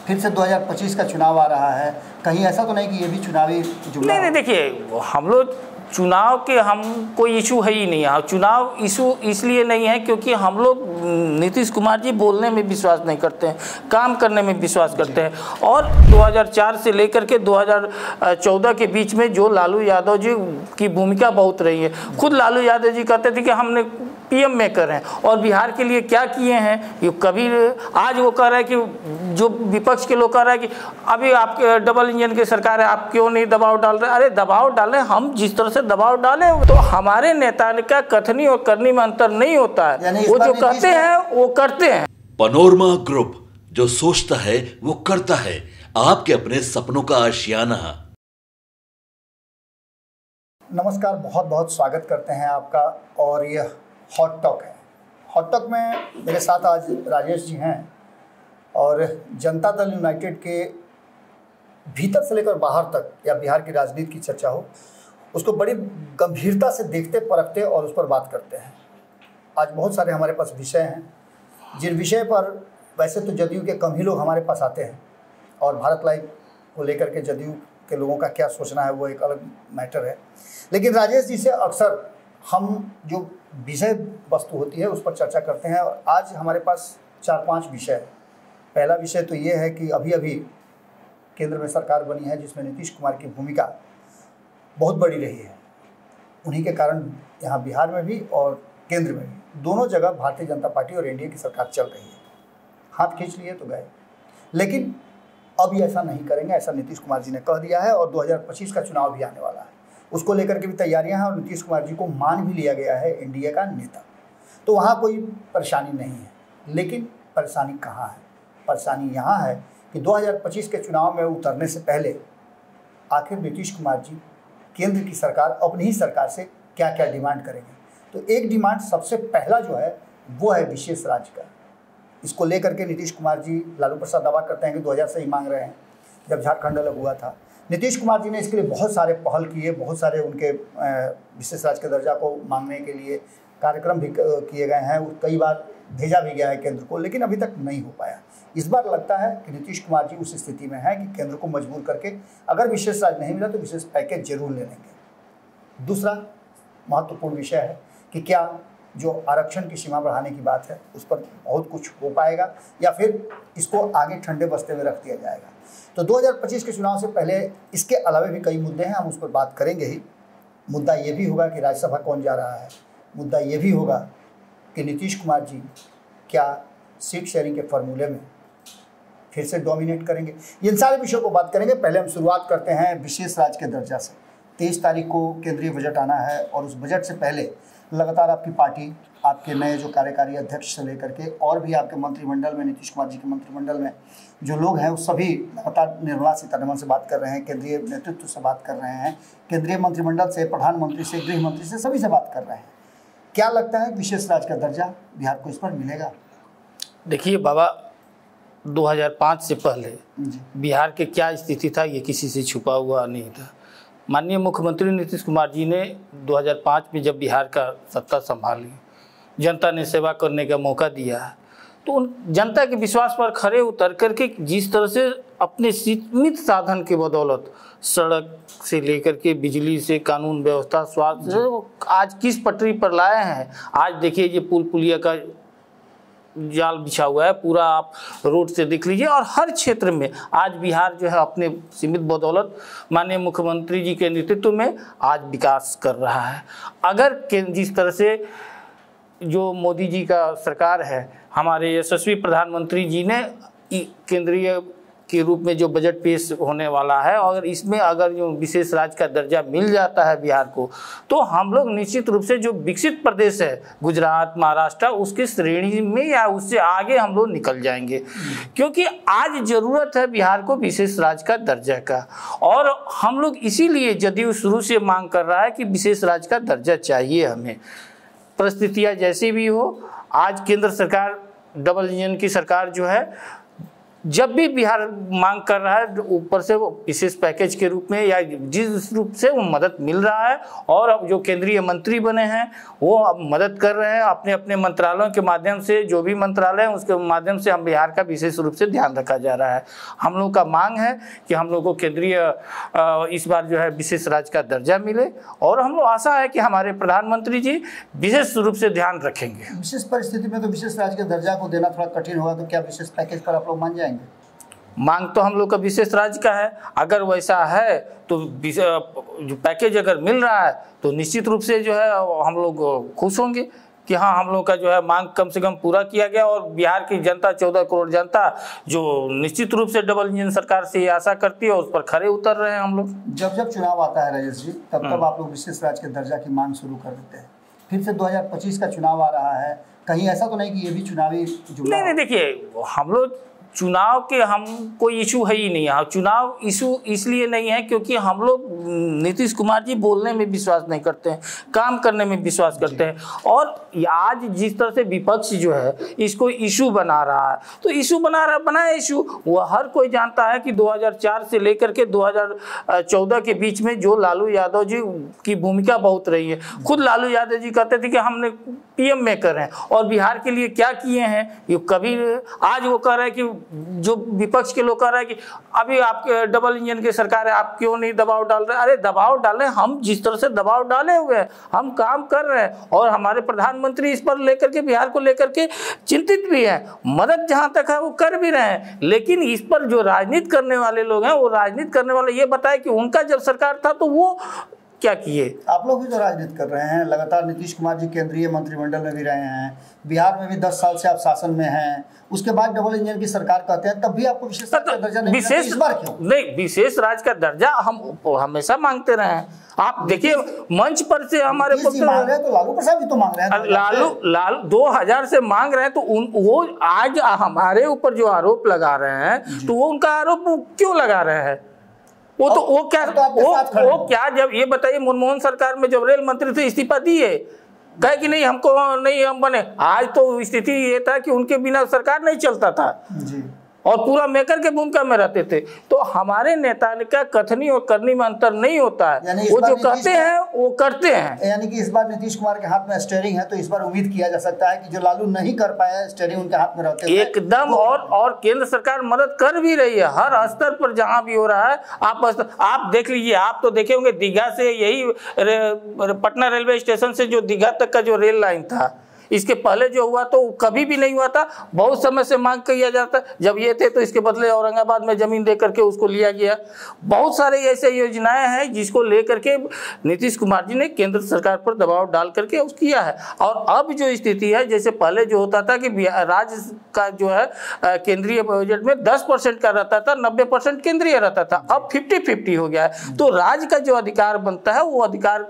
फिर से 2025 का चुनाव आ रहा है, कहीं ऐसा तो नहीं कि ये भी चुनावी जुमला? नहीं, देखिए हम लोग चुनाव के हम कोई इशू है ही नहीं है। चुनाव इशू इसलिए नहीं है क्योंकि हम लोग नीतीश कुमार जी बोलने में विश्वास नहीं करते हैं, काम करने में विश्वास करते हैं। और 2004 से लेकर के 2014 के बीच में जो लालू यादव जी की भूमिका बहुत रही है, खुद लालू यादव जी कहते थे कि हमने पीएम मेकर हैं और बिहार के लिए क्या किए हैं। ये कभी आज वो कह रहा है कि जो विपक्ष के लोग कह रहे हैं कि अभी आपके डबल इंजन की सरकार है, आप क्यों नहीं दबाव डाल रहे? अरे दबाव डालें, हम जिस तरह से दबाव डालें, तो हमारे नेता का कथनी और करनी में अंतर नहीं होता है। वो जो कहते हैं वो करते हैं। पैनोरमा ग्रुप, जो सोचता है वो करता है। आपके अपने सपनों का आशियाना। नमस्कार, बहुत बहुत स्वागत करते हैं आपका। और यह हॉट टॉक है। हॉट टॉक में मेरे साथ आज राजेश जी हैं और जनता दल यूनाइटेड के भीतर से लेकर बाहर तक या बिहार की राजनीति की चर्चा हो, उसको बड़ी गंभीरता से देखते, परखते और उस पर बात करते हैं। आज बहुत सारे हमारे पास विषय हैं जिन विषय पर वैसे तो जदयू के कम ही लोग हमारे पास आते हैं, और भारत लाइव को लेकर के जदयू के लोगों का क्या सोचना है वो एक अलग मैटर है। लेकिन राजेश जी से अक्सर हम जो विषय वस्तु होती है उस पर चर्चा करते हैं, और आज हमारे पास 4-5 विषय है। पहला विषय तो ये है कि अभी अभी केंद्र में सरकार बनी है जिसमें नीतीश कुमार की भूमिका बहुत बड़ी रही है। उन्हीं के कारण यहाँ बिहार में भी और केंद्र में भी दोनों जगह भारतीय जनता पार्टी और एनडीए की सरकार चल रही है। हाथ खींच लिए तो गए, लेकिन अब ये ऐसा नहीं करेंगे, ऐसा नीतीश कुमार जी ने कह दिया है। और 2025 का चुनाव भी आने वाला है, उसको लेकर के भी तैयारियां हैं, और नीतीश कुमार जी को मान भी लिया गया है एनडीए का नेता। तो वहाँ कोई परेशानी नहीं है। लेकिन परेशानी कहाँ है? परेशानी यहाँ है कि 2025 के चुनाव में उतरने से पहले आखिर नीतीश कुमार जी केंद्र की सरकार, अपनी ही सरकार से क्या क्या डिमांड करेंगे। तो एक डिमांड सबसे पहला जो है वो है विशेष राज्य का। इसको लेकर के नीतीश कुमार जी, लालू प्रसाद दावा करते हैं कि 2000 से ही मांग रहे हैं, जब झारखंड अलग हुआ था। नीतीश कुमार जी ने इसके लिए बहुत सारे पहल किए, बहुत सारे उनके विशेष राज्य के दर्जा को मांगने के लिए कार्यक्रम भी किए गए हैं, कई बार भेजा भी गया है केंद्र को, लेकिन अभी तक नहीं हो पाया। इस बार लगता है कि नीतीश कुमार जी उस स्थिति में है कि केंद्र को मजबूर करके अगर विशेष राज्य नहीं मिला तो विशेष पैकेज जरूर ले लेंगे। दूसरा महत्वपूर्ण विषय है कि क्या जो आरक्षण की सीमा बढ़ाने की बात है उस पर बहुत कुछ हो पाएगा या फिर इसको आगे ठंडे बस्ते में रख दिया जाएगा। तो 2025 के चुनाव से पहले इसके अलावा भी कई मुद्दे हैं, हम उस पर बात करेंगे ही। मुद्दा ये भी होगा कि राज्यसभा कौन जा रहा है, मुद्दा ये भी होगा कि नीतीश कुमार जी क्या सीट शेयरिंग के फॉर्मूले में फिर से डोमिनेट करेंगे। इन सारे विषयों को बात करेंगे। पहले हम शुरुआत करते हैं विशेष राज्य के दर्जा से। 23 तारीख को केंद्रीय बजट आना है, और उस बजट से पहले लगातार आपकी पार्टी, आपके नए जो कार्यकारी अध्यक्ष से लेकर के और भी आपके मंत्रिमंडल में, नीतीश कुमार जी के मंत्रिमंडल में जो लोग हैं वो सभी लगातार निर्मला सीतारमण से बात कर रहे हैं, केंद्रीय नेतृत्व से बात कर रहे हैं, केंद्रीय मंत्रिमंडल से, प्रधानमंत्री से, गृह मंत्री से, सभी से बात कर रहे हैं। क्या लगता है विशेष राज्य का दर्जा बिहार को इस पर मिलेगा? देखिए बाबा, 2005 से पहले बिहार के क्या स्थिति था ये किसी से छुपा हुआ नहीं था। माननीय मुख्यमंत्री नीतीश कुमार जी ने 2005 में जब बिहार का सत्ता संभाली, जनता ने सेवा करने का मौका दिया, तो उन जनता के विश्वास पर खरे उतर करके जिस तरह से अपने सीमित साधन के बदौलत सड़क से लेकर के बिजली से, कानून व्यवस्था, स्वास्थ्य से आज किस पटरी पर लाए हैं। आज देखिए ये पुल पुलिया का जाल बिछा हुआ है, पूरा आप रोड से देख लीजिए, और हर क्षेत्र में आज बिहार जो है अपने सीमित बदौलत माननीय मुख्यमंत्री जी के नेतृत्व में आज विकास कर रहा है। अगर जिस तरह से जो मोदी जी का सरकार है, हमारे यशस्वी प्रधानमंत्री जी ने केंद्रीय के रूप में जो बजट पेश होने वाला है, और इसमें अगर जो विशेष राज्य का दर्जा मिल जाता है बिहार को, तो हम लोग निश्चित रूप से जो विकसित प्रदेश है गुजरात, महाराष्ट्र, उसकी श्रेणी में या उससे आगे हम लोग निकल जाएंगे। क्योंकि आज ज़रूरत है बिहार को विशेष राज्य का दर्जा का, और हम लोग इसीलिए जदयू शुरू से मांग कर रहा है कि विशेष राज्य का दर्जा चाहिए हमें। परिस्थितियाँ जैसी भी हो, आज केंद्र सरकार, डबल इंजन की सरकार जो है, जब भी बिहार मांग कर रहा है ऊपर से वो विशेष पैकेज के रूप में या जिस रूप से वो मदद मिल रहा है, और अब जो केंद्रीय मंत्री बने हैं वो अब मदद कर रहे हैं अपने अपने मंत्रालयों के माध्यम से, जो भी मंत्रालय है उसके माध्यम से हम बिहार का विशेष रूप से ध्यान रखा जा रहा है। हम लोग का मांग है कि हम लोग को केंद्रीय इस बार जो है विशेष राज्य का दर्जा मिले, और हम लोग आशा है कि हमारे प्रधानमंत्री जी विशेष रूप से ध्यान रखेंगे। विशेष परिस्थिति में तो विशेष राज्य के दर्जा को देना थोड़ा कठिन होगा, तो क्या विशेष पैकेज पर आप लोग मान जाएंगे? मांग तो हम लोग का विशेष राज्य का है, अगर वैसा है तो जो पैकेज अगर मिल रहा है तो निश्चित रूप से जो है हम लोग खुश होंगे कि हाँ, हम लोग का जो है मांग कम से कम पूरा किया गया, और बिहार की जनता 14 करोड़ जनता जो निश्चित रूप से डबल इंजन सरकार से ये आशा करती है उस पर खरे उतर रहे हैं हम लोग। जब जब चुनाव आता है राजेश जी, तब आप लोग विशेष राज्य के दर्जा की मांग शुरू कर देते हैं। फिर से 2025 का चुनाव आ रहा है, कहीं ऐसा तो नहीं कि ये भी चुनावी नहीं, देखिए हम लोग चुनाव के हम कोई इशू है ही नहीं है। चुनाव इशू इसलिए नहीं है क्योंकि हम लोग नीतीश कुमार जी बोलने में विश्वास नहीं करते हैं, काम करने में विश्वास करते हैं। और आज जिस तरह से विपक्ष जो है इसको इशू बना रहा है, तो इशू बनाए इशू, वो हर कोई जानता है कि 2004 से लेकर के 2014 के बीच में जो लालू यादव जी की भूमिका बहुत रही है। खुद लालू यादव जी कहते थे कि हमने पीएम मेकर हैं और बिहार के लिए क्या किए हैं, ये कभी आज वो कह रहे हैं कि जो विपक्ष के लोग कह रहे हैं कि अभी आपके डबल इंजन की सरकार है, आप क्यों नहीं दबाव डाल रहे? अरे दबाव डालें, हम जिस तरह से दबाव डाले हुए हैं हम काम कर रहे हैं, और हमारे प्रधानमंत्री इस पर लेकर के बिहार को लेकर के चिंतित भी है, मदद जहां तक है वो कर भी रहे हैं। लेकिन इस पर जो राजनीति करने वाले लोग हैं, वो राजनीति करने वाले ये बताए कि उनका जब सरकार था तो वो क्या किए। आप लोग भी तो राजनीति कर रहे हैं, लगातार नीतीश कुमार जी केंद्रीय मंत्रिमंडल में भी रहे हैं, बिहार में भी 10 साल से आप शासन में हैं, उसके बाद डबल इंजन की सरकार कहते हैं, तब भी आपको विशेष राज्य का दर्जा नहीं मिला, इस बार क्यों नहीं? विशेष राज्य का दर्जा हम हमेशा मांगते रहे हैं। आप देखिए मंच पर से हमारे मांग रहे हैं, तो लालू प्रसाद भी तो मांग रहे हैं, लालू 2000 से मांग रहे हैं, तो वो आज हमारे ऊपर जो आरोप लगा रहे हैं तो वो उनका आरोप क्यों लगा रहे हैं? वो क्या जब ये बताइए मनमोहन सरकार में जब रेल मंत्री थे इस्तीफा दिए, कहे कि नहीं हमको नहीं हम बने। आज तो स्थिति ये था कि उनके बिना सरकार नहीं चलता था जी, और पूरा मेकर के भूमिका में रहते थे। तो हमारे नेता का कथनी और करनी में अंतर नहीं होता है, वो जो कहते हैं वो करते हैं। यानी कि इस बार नीतीश कुमार के हाथ में स्टीयरिंग है, तो इस बार उम्मीद किया जा सकता है कि जो लालू नहीं कर पाया स्टीयरिंग उनके हाथ में रहते हुए एकदम, और केंद्र सरकार मदद कर भी रही है हर स्तर पर जहां भी हो रहा है। आप देख लीजिए, आप तो देखे होंगे दीघा से यही पटना रेलवे स्टेशन से जो दीघा तक का जो रेल लाइन था, इसके पहले जो हुआ तो कभी भी नहीं हुआ था। बहुत समय से मांग किया जाता, जब ये थे तो इसके बदले औरंगाबाद में जमीन दे करके उसको लिया गया। बहुत सारे ऐसे योजनाएं हैं जिसको लेकर के नीतीश कुमार जी ने केंद्र सरकार पर दबाव डाल करके उस किया है। और अब जो स्थिति है, जैसे पहले जो होता था कि राज्य का जो है केंद्रीय बजट में 10% का रहता था, 90% केंद्रीय रहता था, अब 50-50 हो गया है। तो राज्य का जो अधिकार बनता है वो अधिकार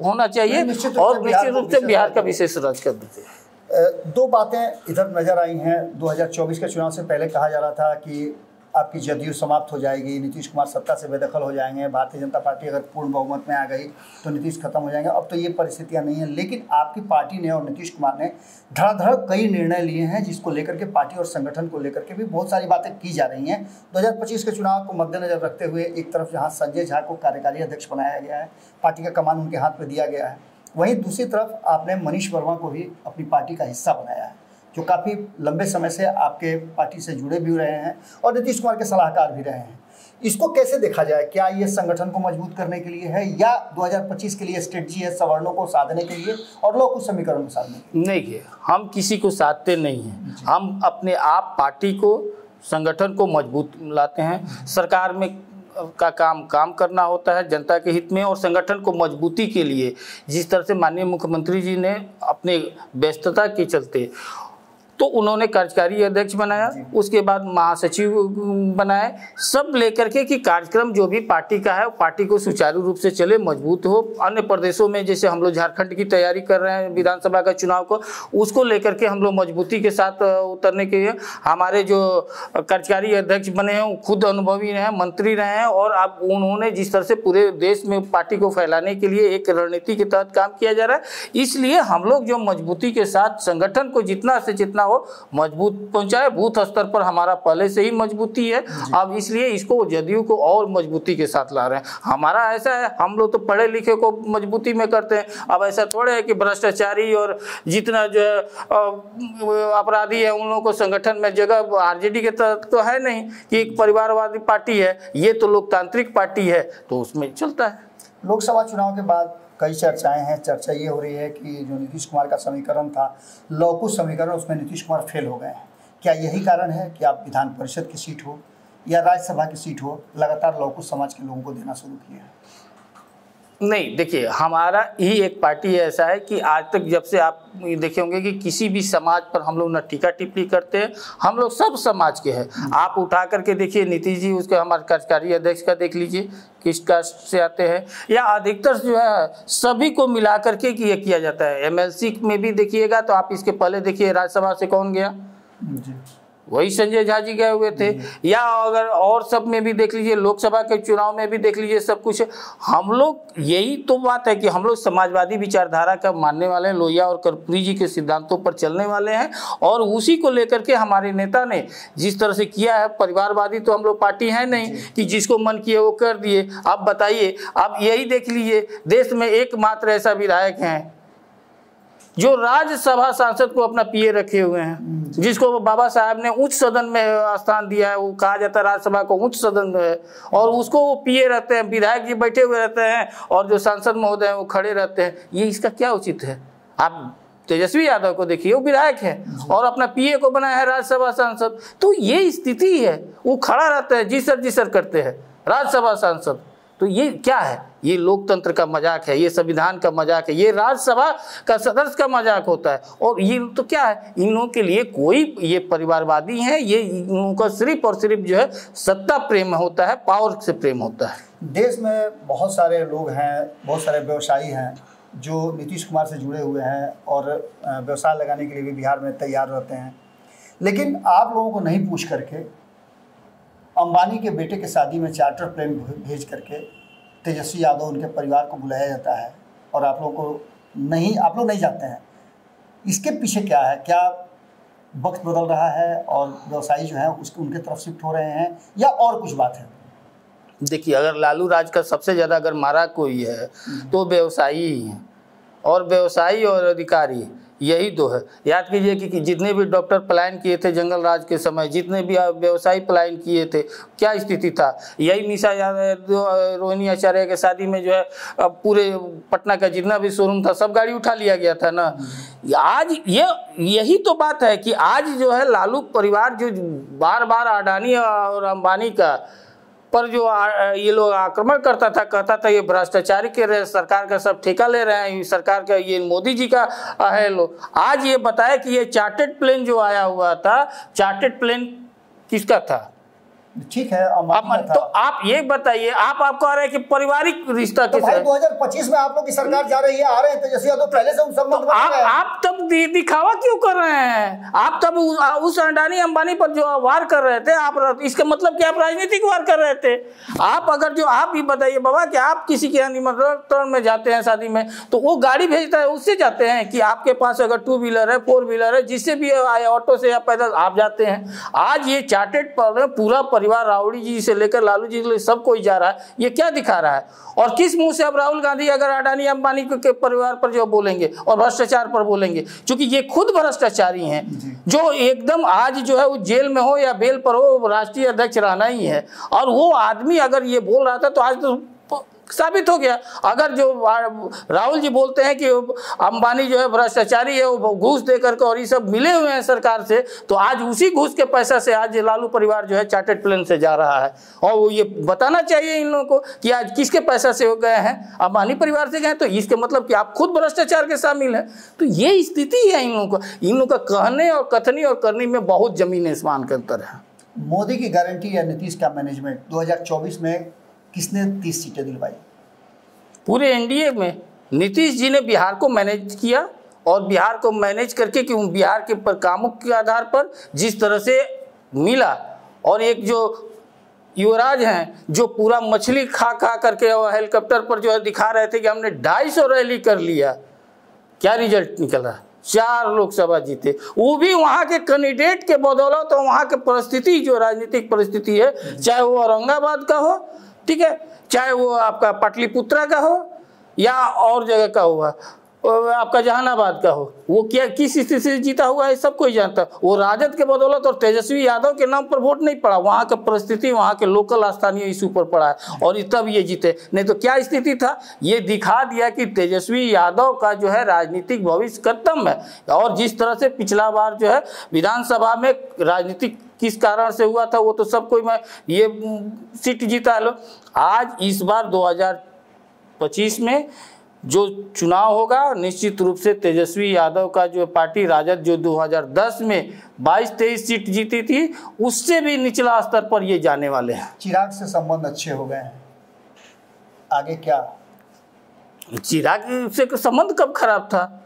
होना चाहिए, और निश्चित रूप से बिहार का विशेष राज्य कर देते। दो बातें इधर नजर आई हैं। 2024 के चुनाव से पहले कहा जा रहा था कि आपकी जदयू समाप्त हो जाएगी, नीतीश कुमार सत्ता से बेदखल हो जाएंगे, भारतीय जनता पार्टी अगर पूर्ण बहुमत में आ गई तो नीतीश खत्म हो जाएंगे। अब तो ये परिस्थितियां नहीं हैं, लेकिन आपकी पार्टी ने और नीतीश कुमार ने धड़ाधड़ कई निर्णय लिए हैं, जिसको लेकर के पार्टी और संगठन को लेकर के भी बहुत सारी बातें की जा रही हैं। 2025 के चुनाव को मद्देनजर रखते हुए एक तरफ जहाँ संजय झा को कार्यकारी अध्यक्ष बनाया गया है, पार्टी का कमान उनके हाथ में दिया गया है, वहीं दूसरी तरफ आपने मनीष वर्मा को भी अपनी पार्टी का हिस्सा बनाया है, जो काफ़ी लंबे समय से आपके पार्टी से जुड़े भी रहे हैं और नीतीश कुमार के सलाहकार भी रहे हैं। इसको कैसे देखा जाए? क्या ये संगठन को मजबूत करने के लिए है, या 2025 के लिए स्ट्रेटजी है सवर्णों को साधने के लिए और लोग कुछ समीकरण को साधने के लिए? नहीं है, हम किसी को साधते नहीं हैं, हम अपने आप पार्टी को संगठन को मजबूत लाते हैं। सरकार में का काम करना होता है जनता के हित में, और संगठन को मजबूती के लिए जिस तरह से माननीय मुख्यमंत्री जी ने अपने व्यस्तता के चलते तो उन्होंने कार्यकारी अध्यक्ष बनाया, उसके बाद महासचिव बनाए, सब लेकर के कि कार्यक्रम जो भी पार्टी का है पार्टी को सुचारू रूप से चले, मजबूत हो। अन्य प्रदेशों में जैसे हम लोग झारखंड की तैयारी कर रहे हैं विधानसभा का चुनाव को, उसको लेकर के हम लोग मजबूती के साथ उतरने के लिए हमारे जो कार्यकारी अध्यक्ष बने हैं वो खुद अनुभवी रहे हैं, मंत्री रहे हैं, और अब उन्होंने जिस तरह से पूरे देश में पार्टी को फैलाने के लिए एक रणनीति के तहत काम किया जा रहा है। इसलिए हम लोग जो मजबूती के साथ संगठन को जितना से जितना वो मजबूत पहुंचाए। बूथ स्तर पर हमारा पहले से ही मजबूती है, अब इसलिए इसको जदयू को और मजबूती के साथ ला रहे हैं। हमारा ऐसा है, हम लोग तो पढ़े लिखे को मजबूती में करते हैं। अब ऐसा थोड़े है कि भ्रष्टाचारी और जितना जो है अपराधी है उन लोगों को संगठन में जगह आरजेडी के तहत तो है नहीं कि एक परिवारवादी पार्टी है, ये तो लोकतांत्रिक पार्टी है, तो उसमें चलता है। लोकसभा चुनाव के बाद कई चर्चाएं हैं। चर्चा ये हो रही है कि जो नीतीश कुमार का समीकरण था, लौकुश समीकरण, उसमें नीतीश कुमार फेल हो गए हैं। क्या यही कारण है कि आप विधान परिषद की सीट हो या राज्यसभा की सीट हो, लगातार लौकुश समाज के लोगों को देना शुरू किया है? नहीं, देखिए, हमारा ही एक पार्टी ऐसा है कि आज तक जब से आप देखे होंगे कि किसी भी समाज पर हम लोग न टीका टिप्पणी करते हैं, हम लोग सब समाज के हैं। आप उठा करके देखिए नीतीश जी, उसके हमारे कार्यकारी अध्यक्ष का देख लीजिए किस कास्ट से आते हैं, या अधिकतर जो है सभी को मिला करके ये किया जाता है। एमएलसी में भी देखिएगा तो आप इसके पहले देखिए राज्यसभा से कौन गया जी, वही संजय झा जी गए हुए थे। या अगर और सब में भी देख लीजिए, लोकसभा के चुनाव में भी देख लीजिए, सब कुछ हम लोग, यही तो बात है कि हम लोग समाजवादी विचारधारा का मानने वाले हैं, लोहिया और कर्पूरी जी के सिद्धांतों पर चलने वाले हैं, और उसी को लेकर के हमारे नेता ने जिस तरह से किया है। परिवारवादी तो हम लोग पार्टी है नहीं कि जिसको मन किए वो कर दिए। आप बताइए, आप यही देख लीजिए, देश में एकमात्र ऐसा विधायक हैं जो राज्यसभा सांसद को अपना पीए रखे हुए हैं, जिसको बाबा साहब ने उच्च सदन में स्थान दिया है। वो कहा जाता है राज्यसभा को उच्च सदन है, और उसको वो पीए रहते हैं, विधायक जी बैठे हुए रहते हैं, और जो सांसद महोदय हैं वो खड़े रहते हैं। ये इसका क्या उचित है? आप तेजस्वी यादव को देखिए, वो विधायक है और अपना पीए को बनाया है राज्यसभा सांसद। तो ये स्थिति है, वो खड़ा रहता है, जी सर करते हैं राज्यसभा सांसद। तो ये क्या है? ये लोकतंत्र का मजाक है, ये संविधान का मजाक है, ये राज्यसभा का सदस्य का मजाक होता है। और ये तो क्या है, इन लोगों के लिए कोई, ये परिवारवादी हैं, ये इन लोगों का सिर्फ और सिर्फ जो है सत्ता प्रेम होता है, पावर से प्रेम होता है। देश में बहुत सारे लोग हैं, बहुत सारे व्यवसायी हैं जो नीतीश कुमार से जुड़े हुए हैं और व्यवसाय लगाने के लिए भी बिहार में तैयार रहते हैं, लेकिन आप लोगों को नहीं पूछ करके अंबानी के बेटे के शादी में चार्टर प्लेन भेज करके तेजस्वी यादव उनके परिवार को बुलाया जाता है, और आप लोग नहीं जाते हैं। इसके पीछे क्या है? क्या वक्त बदल रहा है और व्यवसायी जो है उनके तरफ शिफ्ट हो रहे हैं, या और कुछ बात है? देखिए, अगर लालू राज का सबसे ज़्यादा अगर मारा कोई है तो व्यवसायी ही है, और व्यवसायी और अधिकारी यही दो है। याद कीजिए कि जितने भी डॉक्टर पलायन किए थे जंगल राज के समय, जितने भी व्यवसायी पलायन किए थे, क्या स्थिति था? यही निशा रोहिणी आचार्य के शादी में जो है पूरे पटना का जितना भी शोरूम था सब गाड़ी उठा लिया गया था ना। आज यही तो बात है कि आज जो है लालू परिवार जो बार बार अडानी और अंबानी का पर जो ये लोग आक्रमण करता था, कहता था ये भ्रष्टाचारी के सरकार का सब ठेका ले रहे हैं, सरकार का, ये मोदी जी का है लोग। आज ये बताया कि ये चार्टर्ड प्लेन जो आया हुआ था, चार्टर्ड प्लेन किसका था? ठीक है, तो आप ये बताइए, आप कह रहे हैं कि पारिवारिक रिश्ता तो भाई 2025 में आप लोग की सरकार जा रही है, आ रहे हैं तेजस्वी यादव पहले से उन संबंध बना रहे हैं। आप तब दिखावा क्यों कर रहे हैं? आप तब उस अडानी अंबानी पर जो वार कर रहे थे, आप इसका मतलब कि आप राजनीतिक वार कर रहे थे। आप अगर जो आप ही बताइए बाबा कि आप किसी के यहाँ निमंत्रण में जाते हैं शादी में, तो वो गाड़ी भेजता है, उससे जाते हैं कि आपके पास अगर 2 व्हीलर है, 4 व्हीलर है, जिससे भी ऑटो से या पैदल आप जाते हैं। आज ये चार्टेड पूरा परिवार राहुल जी से लेकर लालू जी के सब कोई जा रहा है, ये क्या दिखा रहा है? और किस मुंह से अब राहुल गांधी अगर अडानी अंबानी के परिवार पर जो बोलेंगे और भ्रष्टाचार पर बोलेंगे, क्योंकि ये खुद भ्रष्टाचारी हैं, जो एकदम आज जो है वो जेल में हो या बेल पर हो, राष्ट्रीय अध्यक्ष रहना ही है। और वो आदमी अगर ये बोल रहा था तो आज तो साबित हो गया। अगर जो राहुल जी बोलते हैं कि अंबानी जो है भ्रष्टाचारी है, वो घूस दे करके और ये सब मिले हुए हैं सरकार से, तो आज उसी घूस के पैसा से आज लालू परिवार जो है चार्टर्ड प्लेन से जा रहा है। और वो ये बताना चाहिए इन लोगों को कि आज किसके पैसा से हो गए हैं, अंबानी परिवार से गए, तो इसके मतलब कि आप खुद भ्रष्टाचार के शामिल हैं। तो ये स्थिति है इन लोगों का कहने और कथनी और करने में बहुत जमीन आसमान का अंतर है। मोदी की गारंटी या नीतीश का मैनेजमेंट 2024 में किसने 30 सीटें दिलवाई? पूरे एनडीए में नीतीश जी ने बिहार को मैनेज किया, और बिहार को मैनेज करके कि बिहार के पर कामों के आधार पर जिस तरह से मिला, और एक जो युवराज हैं जो पूरा मछली खा करके हेलीकॉप्टर पर जो है दिखा रहे थे कि हमने 250 रैली कर लिया, क्या रिजल्ट निकला? 4 लोकसभा जीते, वो भी वहाँ के कैंडिडेट के बदौलत। तो वहाँ के परिस्थिति जो राजनीतिक परिस्थिति है, चाहे वो औरंगाबाद का हो, ठीक है, चाहे वो आपका पाटलिपुत्रा का हो या और जगह का हुआ, आपका जहानाबाद का हो, वो क्या किस स्थिति से जीता हुआ है सब कोई जानता। वो राजद के बदौलत और तेजस्वी यादव के नाम पर वोट नहीं पड़ा, वहाँ का परिस्थिति, वहाँ के लोकल स्थानीय इशू पर पड़ा है और तब ये जीते। नहीं तो क्या स्थिति था, ये दिखा दिया कि तेजस्वी यादव का जो है राजनीतिक भविष्य खत्म है। और जिस तरह से पिछला बार जो है विधानसभा में राजनीतिक किस कारण से हुआ था, वो तो सब कोई, मैं ये सीट जीता लो। आज इस बार 2025 में जो चुनाव होगा, निश्चित रूप से तेजस्वी यादव का जो पार्टी राजद जो 2010 में 22-23 सीट जीती थी, उससे भी निचला स्तर पर ये जाने वाले हैं। चिराग से संबंध अच्छे हो गए हैं, आगे क्या? चिराग से संबंध कब खराब था?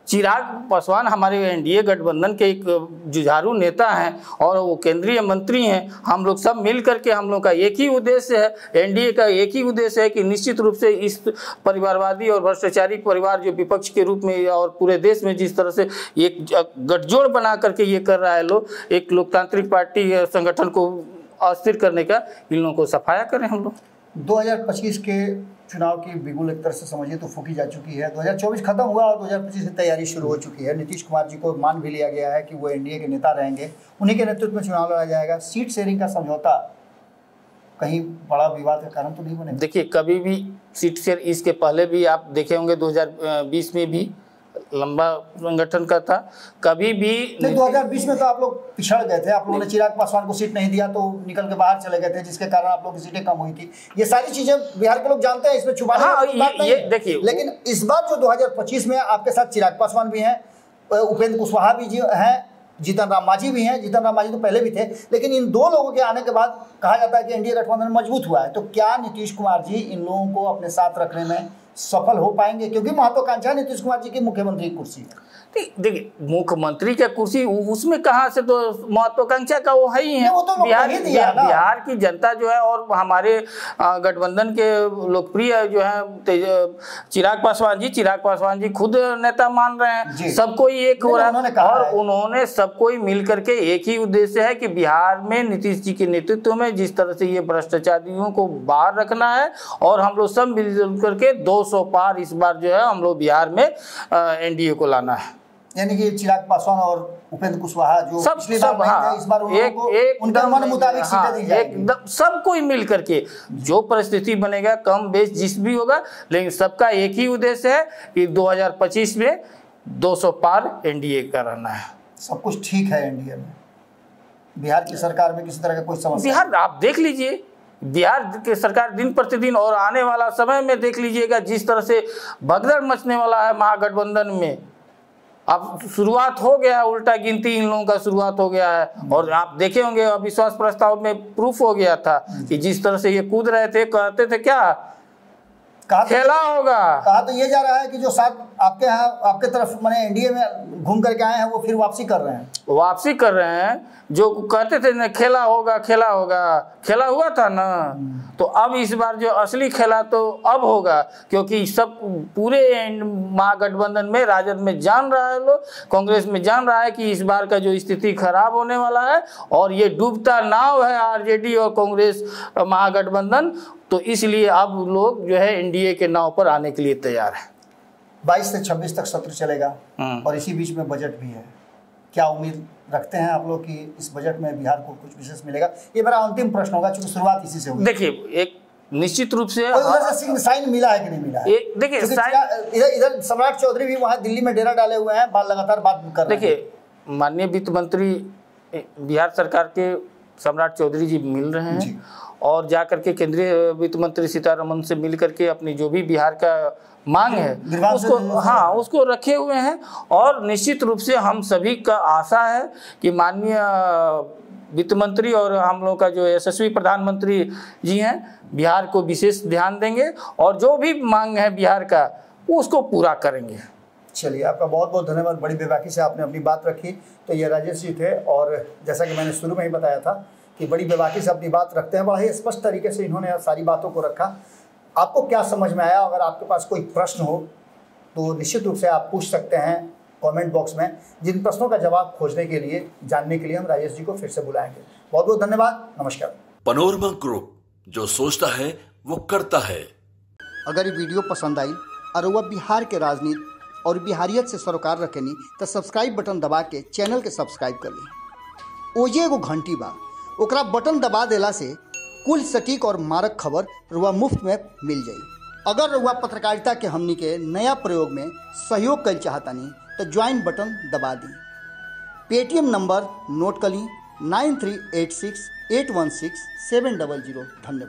चिराग पासवान हमारे एनडीए गठबंधन के एक जुझारू नेता हैं और वो केंद्रीय मंत्री हैं। हम लोग सब मिल करके, हम लोग का एक ही उद्देश्य है, एनडीए का एक ही उद्देश्य है कि निश्चित रूप से इस परिवारवादी और भ्रष्टाचारी परिवार जो विपक्ष के रूप में और पूरे देश में जिस तरह से एक गठजोड़ बना करके ये कर रहा है लोग, एक लोकतांत्रिक पार्टी संगठन को अस्थिर करने का, इन लोगों को सफाया करें हम लोग। 2025 के चुनाव की बिगुल एक तरह से समझिए तो फूकी जा चुकी है। 2024 खत्म हुआ और 2025 की तैयारी शुरू हो चुकी है। नीतीश कुमार जी को मान भी लिया गया है कि वो एनडीए के नेता रहेंगे, उन्हीं के नेतृत्व में चुनाव लड़ा जाएगा। सीट शेयरिंग का समझौता कहीं बड़ा विवाद का कारण तो नहीं बने? देखिए, कभी भी सीट शेयर, इसके पहले भी आप देखे होंगे 2020 में भी लंबा संगठन का था, कभी भी नहीं। 2020 में तो आप लोग पिछड़ गए थे, आप लोगों ने चिराग पासवान को सीट नहीं दिया तो निकल के बाहर चले गए थे, जिसके कारण आप लोगों की सीटें कम हुई थी। ये सारी चीजें बिहार के लोग जानते हैं, इसमें छुपाने की बात नहीं है। देखिए, लेकिन इस बार जो 2025 में आपके साथ चिराग पासवान भी हैं, उपेंद्र कुशवाहा भी हैं, जीतन राम मांझी भी हैं। जीतन राम मांझी तो पहले भी थे, लेकिन इन 2 लोगों के आने के बाद कहा जाता है कि एनडीए गठबंधन मजबूत हुआ है। तो क्या नीतीश कुमार जी इन लोगों को अपने साथ रखने में सफल हो पाएंगे? क्योंकि महत्वाकांक्षा नीतीश कुमार जी की मुख्यमंत्री की कुर्सी है। देखिए, मुख्यमंत्री का कुर्सी उसमें कहाँ से, तो महत्वाकांक्षा का वो है ही है। तो बिहार की जनता जो है और हमारे गठबंधन के लोकप्रिय जो है चिराग पासवान जी खुद नेता मान रहे हैं, सबको एक हो रहा है और उन्होंने सबको मिल करके एक ही उद्देश्य है कि बिहार में नीतीश जी के नेतृत्व में जिस तरह से ये भ्रष्टाचारियों को बाहर रखना है और हम लोग सब मिलजुल करके 200 पार इस बार जो है हम लोग बिहार में एनडीए को लाना है। यानी कि चिराग पासवान और उपेंद्र कुशवाहा जो पिछली बार नहीं थे, इस बार उनके मन मुताबिक सीटें दी जाएगी। एकदम सब कोई मिल करके जो परिस्थिति बनेगा, कम बेस जिस भी होगा, लेकिन सबका एक ही उद्देश्य है कि 2025 में 200 पार एनडीए का रहना है। सब कुछ ठीक है एनडीए में, बिहार की सरकार में किसी तरह का कोई समस्या? बिहार आप देख लीजिए, बिहार की सरकार दिन प्रतिदिन और आने वाला समय में देख लीजिएगा जिस तरह से भगदड़ मचने वाला है महागठबंधन में। अब शुरुआत हो गया, उल्टा गिनती इन लोगों का शुरुआत हो गया है और आप देखे होंगे अविश्वास प्रस्ताव में प्रूफ हो गया था कि जिस तरह से ये कूद रहे थे, कहते थे क्या खेला होगा। कहा तो ये जा रहा है कि जो साथ आपके यहाँ आपके तरफ माने एनडीए में घूम करके आए हैं वो फिर वापसी कर रहे हैं, जो कहते थे ना खेला होगा, खेला हुआ था ना। तो अब इस बार जो असली खेला तो अब होगा, क्योंकि सब पूरे महागठबंधन में राजद में जान रहा है, लोग कांग्रेस में जान रहा है कि इस बार का जो स्थिति खराब होने वाला है और ये डूबता नाव है आरजेडी और कांग्रेस महागठबंधन। तो इसलिए अब लोग जो है एनडीए के नाव पर आने के लिए तैयार है। 22 से 26 तक सत्र चलेगा और इसी बीच में बजट भी है। क्या उम्मीद रखते हैं आप लोग कि इस बजट में बिहार को कुछ विशेष मिलेगा? ये मेरा अंतिम प्रश्न होगा, क्योंकि शुरुआत इसी से होगी। देखिए, एक निश्चित रूप से साइन मिला है कि नहीं मिला है? देखिए, इधर सम्राट चौधरी भी वहाँ दिल्ली में डेरा डाले हुए हैं, लगातार बात कर रहे हैं। देखिए, माननीय वित्त मंत्री बिहार सरकार के सम्राट चौधरी जी मिल रहे हैं और जा करके केंद्रीय वित्त मंत्री सीतारमन से मिल करके अपनी जो भी बिहार का मांग है उसको रखे हुए हैं। और निश्चित रूप से हम सभी का आशा है कि माननीय वित्त मंत्री और हम लोग का जो यशस्वी प्रधानमंत्री जी हैं बिहार को विशेष ध्यान देंगे और जो भी मांग है बिहार का उसको पूरा करेंगे। चलिए, आपका बहुत बहुत धन्यवाद। बड़ी बेबाकी से आपने अपनी बात रखी। तो ये राजेश जी थे और जैसा कि मैंने शुरू में ही बताया था कि बड़ी बेबाकी से अपनी बात रखते हैं, बड़ा ही स्पष्ट तरीके से इन्होंने सारी बातों को रखा। आपको क्या समझ में आया? अगर आपके पास कोई प्रश्न हो तो निश्चित रूप से आप पूछ सकते हैं कमेंट बॉक्स में, जिन प्रश्नों का जवाब खोजने के लिए, जानने के लिए हम राजेश जी को फिर से बुलाएंगे। बहुत बहुत धन्यवाद, नमस्कार। पनोरमा ग्रुप, जो सोचता है वो करता है। अगर ये वीडियो पसंद आई और वह बिहार के राजनीति और बिहारियत से सरोकार रखेनी तो सब्सक्राइब बटन दबा के चैनल के सब्सक्राइब कर ली। ओजे एगो घंटी बा, ओकरा बटन दबा देला से कुल सटीक और मारक खबर रुआ मुफ्त में मिल जाई। अगर रुआ पत्रकारिता के हमनी के नया प्रयोग में सहयोग कर चाहतानी तो ज्वाइन बटन दबा दी। पेटीएम नंबर नोट कर ली 9386816700। धन्यवाद।